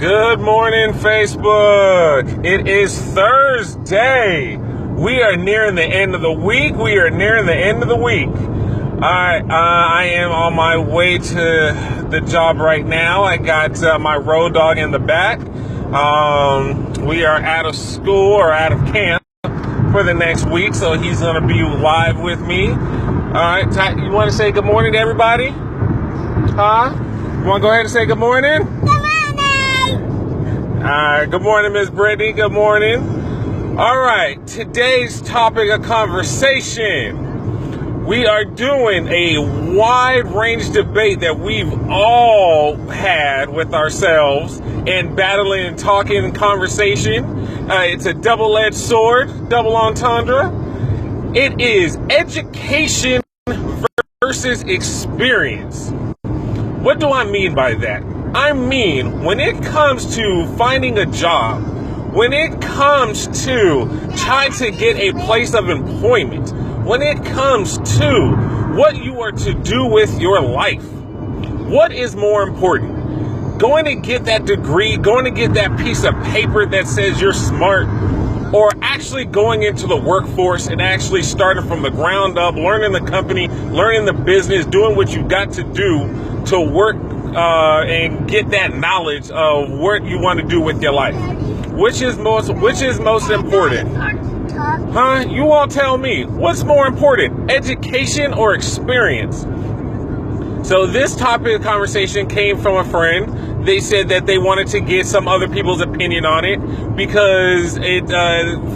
Good morning, Facebook. It is Thursday. We are nearing the end of the week. I am on my way to the job right now. I got my road dog in the back. We are out of school or out of camp for the next week, so he's going to be live with me. All right, Ty, you want to say good morning to everybody? Huh? You want to go ahead and say good morning? All right, good morning, Miss Brittany. Good morning. All right, today's topic of conversation. We are doing a wide range debate that we've all had with ourselves and battling and talking conversation. It's a double-edged sword, double entendre. It is education versus experience. What do I mean by that? I mean, when it comes to finding a job, when it comes to trying to get a place of employment, when it comes to what you are to do with your life, what is more important? Going to get that degree, going to get that piece of paper that says you're smart, or actually going into the workforce and actually starting from the ground up, learning the company, learning the business, doing what you got to do to work and get that knowledge of what you want to do with your life. Which is most important? Huh? You all tell me. What's more important, education or experience? So this topic of conversation came from a friend. They said that they wanted to get some other people's opinion on it because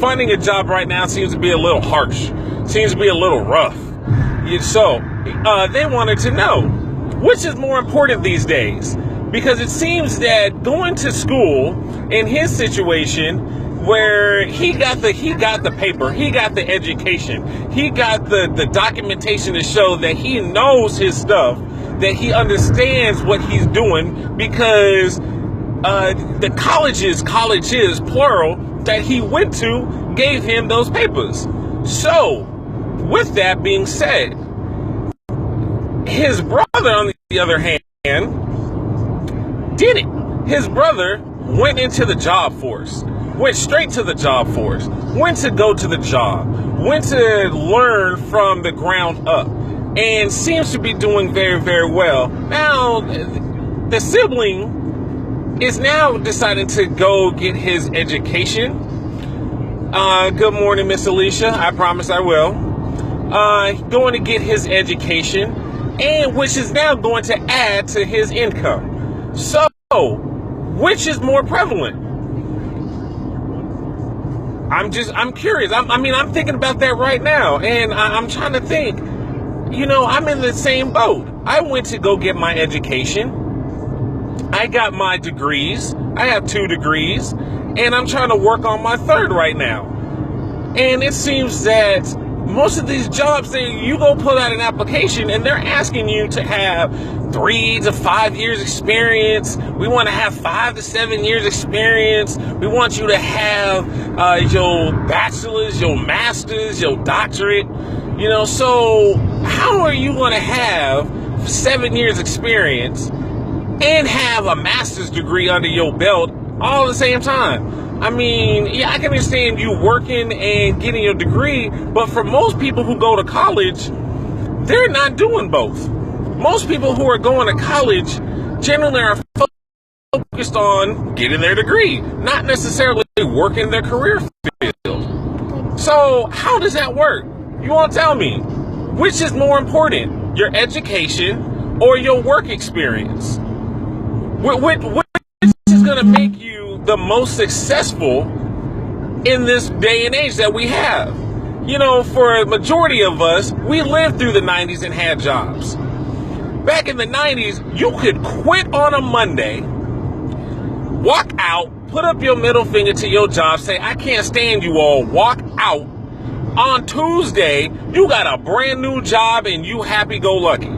finding a job right now seems to be a little harsh, seems to be a little rough. So they wanted to know, which is more important these days? Because it seems that going to school in his situation, where he got the paper, he got the education, he got the documentation to show that he knows his stuff, that he understands what he's doing, because the colleges, plural, that he went to gave him those papers. So, with that being said, his brother, on the other hand, did it. His brother went into the job force, went straight to the job force, went to go to the job, went to learn from the ground up, and seems to be doing very, very well. Now, the sibling is now deciding to go get his education. Good morning, Miss Alicia. I promise I will. Going to get his education, and which is now going to add to his income. So, which is more prevalent? I'm curious. I'm thinking about that right now, and I'm trying to think. I'm in the same boat. I went to go get my education. I got my degrees. I have 2 degrees, and I'm trying to work on my 3rd right now. And it seems that most of these jobs, you go put out an application and they're asking you to have 3 to 5 years experience. We want to have 5 to 7 years experience. We want you to have your bachelor's, your master's, your doctorate. So how are you going to have 7 years experience and have a master's degree under your belt all at the same time? I mean, yeah, I can understand you working and getting your degree, but for most people who go to college, they're not doing both. Most people who are going to college generally are focused on getting their degree, not necessarily working their career field. So how does that work? You all tell me, which is more important, your education or your work experience? Which is going to make you the most successful in this day and age that we have? For a majority of us, we lived through the 90s and had jobs. Back in the 90s, you could quit on a Monday, walk out, put up your middle finger to your job, say, I can't stand you all, walk out. On Tuesday, you got a brand new job and you happy-go-lucky.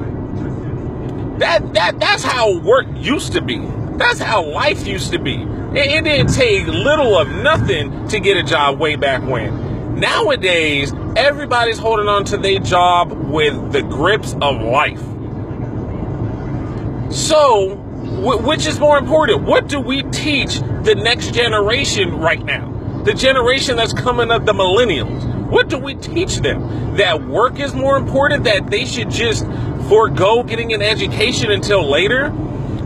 That's how work used to be. That's how life used to be. It didn't take little of nothing to get a job way back when. Nowadays, everybody's holding on to their job with the grips of life. So, Which is more important? What do we teach the next generation right now? The generation that's coming up, the millennials. What do we teach them? That work is more important, that they should just forego getting an education until later?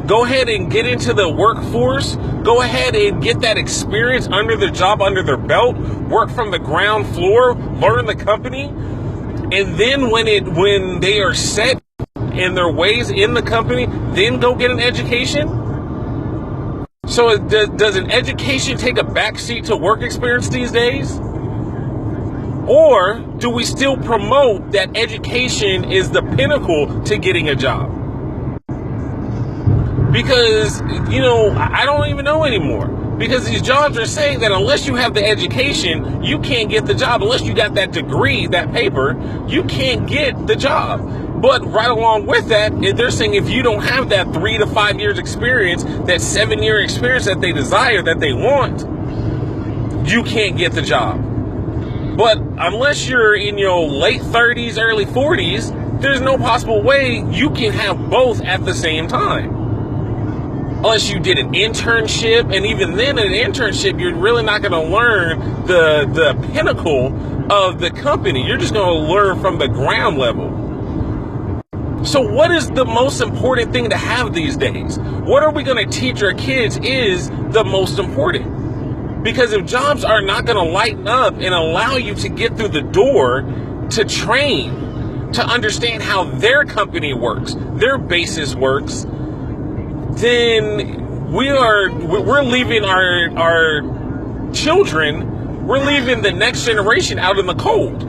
Go ahead and get into the workforce. Go ahead and get that experience under the job, under their belt. Work from the ground floor. Learn the company. And then when they are set in their ways in the company, then go get an education? So does an education take a backseat to work experience these days? Or do we still promote that education is the pinnacle to getting a job? Because, I don't even know anymore. Because these jobs are saying that unless you have the education, you can't get the job. Unless you got that degree, that paper, you can't get the job. But right along with that, they're saying if you don't have that 3 to 5 years experience, that 7-year experience that they desire, that they want, you can't get the job. But unless you're in your late 30s, early 40s, there's no possible way you can have both at the same time. Unless you did an internship, and even then an internship, you're really not going to learn the pinnacle of the company. You're just going to learn from the ground level. So what is the most important thing to have these days? What are we going to teach our kids is the most important. Because if jobs are not going to lighten up and allow you to get through the door to train, to understand how their company works, their basis works, then we're leaving our children, we're leaving the next generation out in the cold.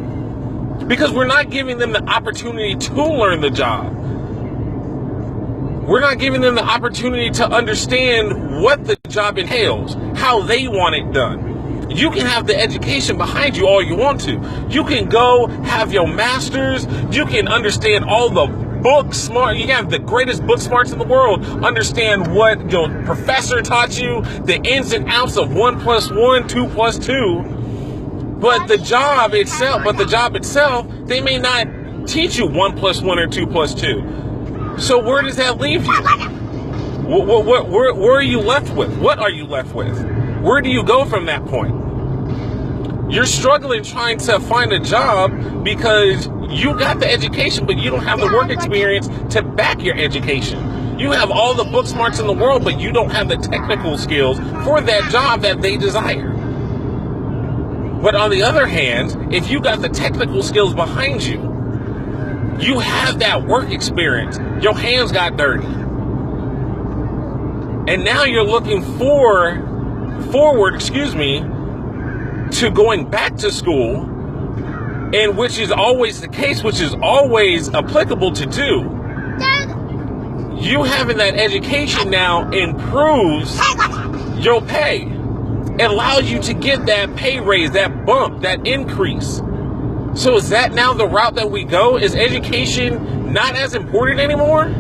Because we're not giving them the opportunity to learn the job. We're not giving them the opportunity to understand what the job entails, how they want it done. You can have the education behind you all you want to. You can go have your master's. You can understand all the book smart. You have the greatest book smarts in the world. Understand what your professor taught you, the ins and outs of 1 + 1, 2 + 2. But the job itself, they may not teach you 1 + 1 or 2 + 2. So where does that leave you? Where are you left with? What are you left with? Where do you go from that point? You're struggling trying to find a job because you got the education, but you don't have the work experience to back your education. You have all the book smarts in the world, but you don't have the technical skills for that job that they desire. But on the other hand, if you got the technical skills behind you, you have that work experience. Your hands got dirty. And now you're looking forward, to going back to school, and which is always the case, which is always applicable to do. You having that education now improves your pay. It allows you to get that pay raise, that bump, that increase. So is that now the route that we go? Is education not as important anymore?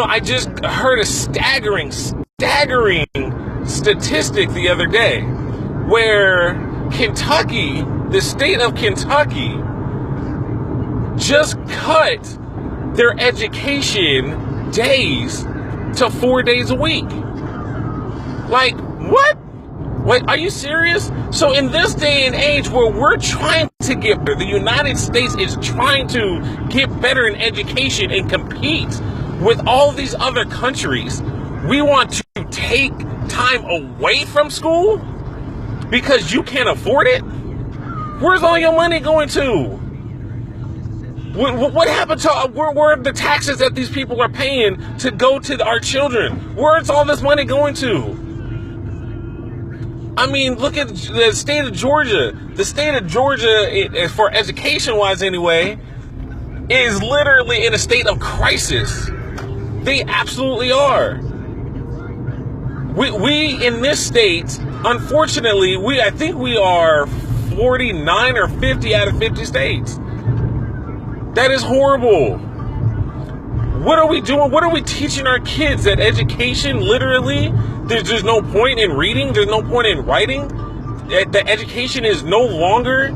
I just heard a staggering statistic the other day where Kentucky, the state of Kentucky, just cut their education days to 4 days a week. Like, what? Wait, are you serious? So in this day and age where we're trying to get better, the United States is trying to get better in education and compete with all these other countries, we want to take time away from school because you can't afford it? Where's all your money going to? What happened to where are the taxes that these people are paying to go to our children? Where's all this money going to? I mean, look at the state of Georgia. The state of Georgia, for education-wise anyway, is literally in a state of crisis. They absolutely are. We in this state, unfortunately, I think we are 49 or 50 out of 50 states. That is horrible. What are we doing? What are we teaching our kids? That education, literally, there's no point in reading. There's no point in writing. That education is no longer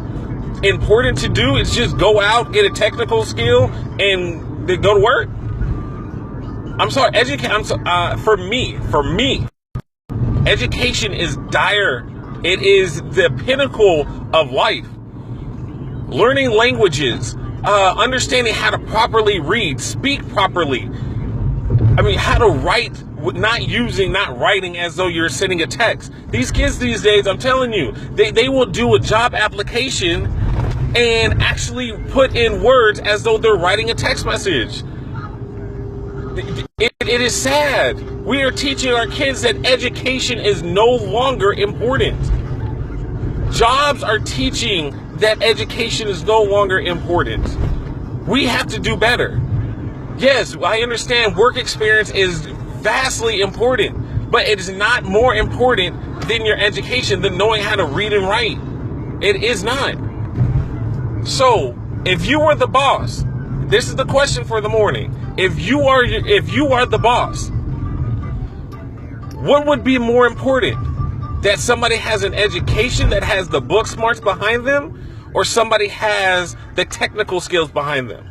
important to do. It's just go out, get a technical skill, and then go to work. I'm sorry, for me, education is dire. It is the pinnacle of life. Learning languages, understanding how to properly read, speak properly. I mean, how to write, not writing as though you're sending a text. These kids these days, I'm telling you, they will do a job application and actually put in words as though they're writing a text message. It is sad. We are teaching our kids that education is no longer important. Jobs are teaching that education is no longer important. We have to do better. Yes, I understand work experience is vastly important, but it is not more important than your education, than knowing how to read and write. It is not. So, if you were the boss, this is the question for the morning. If you are the boss, what would be more important? That somebody has an education that has the book smarts behind them, or somebody has the technical skills behind them?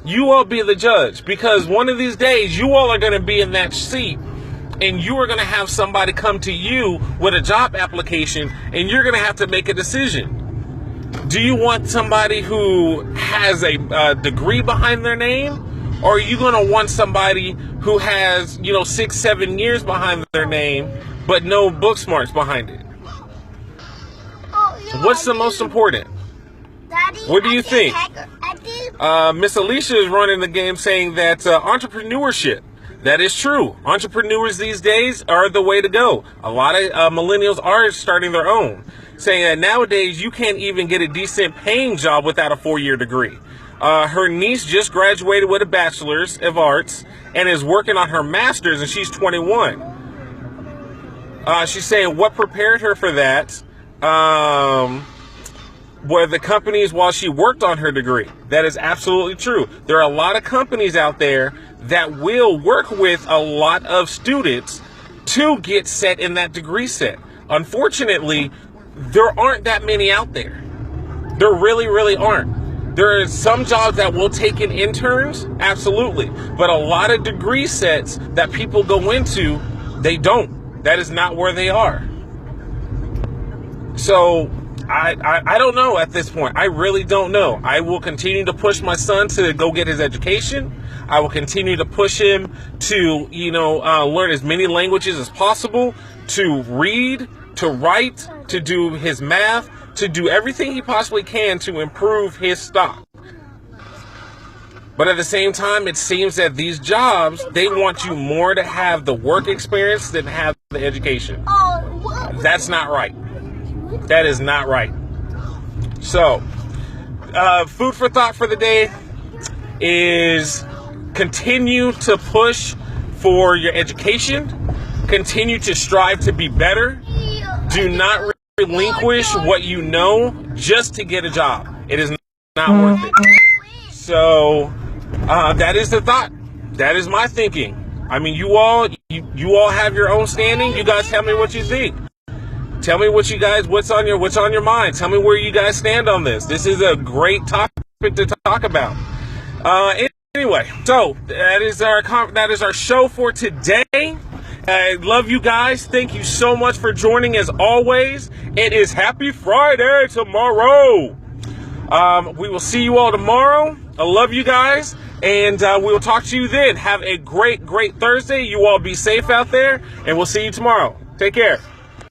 You all be the judge, because one of these days you all are going to be in that seat and you are going to have somebody come to you with a job application and you're going to have to make a decision. Do you want somebody who has a degree behind their name, or are you going to want somebody who has, 6-7 years behind their name but no book smarts behind it? What's the most important? Daddy, what do you think? Miss Alicia is running the game saying that entrepreneurship, that is true. Entrepreneurs these days are the way to go. A lot of millennials are starting their own, saying that nowadays you can't even get a decent paying job without a 4-year degree. Her niece just graduated with a bachelor's of arts and is working on her master's, and she's 21. She's saying what prepared her for that were the companies while she worked on her degree. That is absolutely true. There are a lot of companies out there that will work with a lot of students to get set in that degree set. Unfortunately, there aren't that many out there. There really, really aren't. There are some jobs that will take in interns, absolutely. But a lot of degree sets that people go into, they don't. That is not where they are. So I don't know at this point. I really don't know. I will continue to push my son to go get his education. I will continue to push him to, learn as many languages as possible, to read, to write, to do his math, to do everything he possibly can to improve his stock. But at the same time, it seems that these jobs, they want you more to have the work experience than have the education. That's not right. That is not right. So, food for thought for the day is continue to push for your education. Continue to strive to be better. Do not relinquish what you know just to get a job. It is not worth it. So, that is the thought. That is my thinking. I mean, you all have your own standing. You guys tell me what you think. Tell me what's on your mind. Tell me where you guys stand on this. This is a great topic to talk about. Anyway, so that is our show for today. I love you guys. Thank you so much for joining as always. It is Happy Friday tomorrow. We will see you all tomorrow. I love you guys, and we will talk to you then. Have a great, great Thursday. You all be safe out there, and we'll see you tomorrow. Take care.